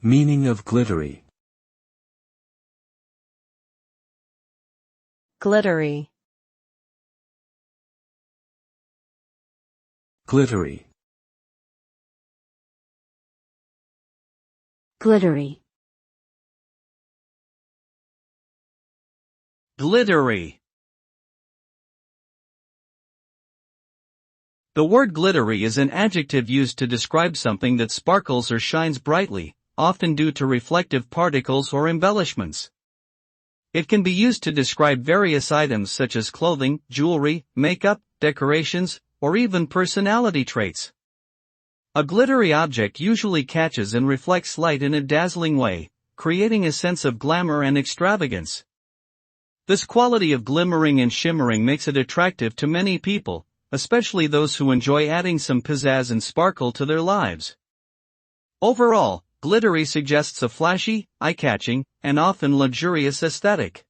Meaning of glittery. Glittery. Glittery. Glittery. Glittery. The word glittery is an adjective used to describe something that sparkles or shines brightly, often due to reflective particles or embellishments. It can be used to describe various items such as clothing, jewelry, makeup, decorations, or even personality traits. A glittery object usually catches and reflects light in a dazzling way, creating a sense of glamour and extravagance. This quality of glimmering and shimmering makes it attractive to many people, especially those who enjoy adding some pizzazz and sparkle to their lives. Overall, glittery suggests a flashy, eye-catching, and often luxurious aesthetic.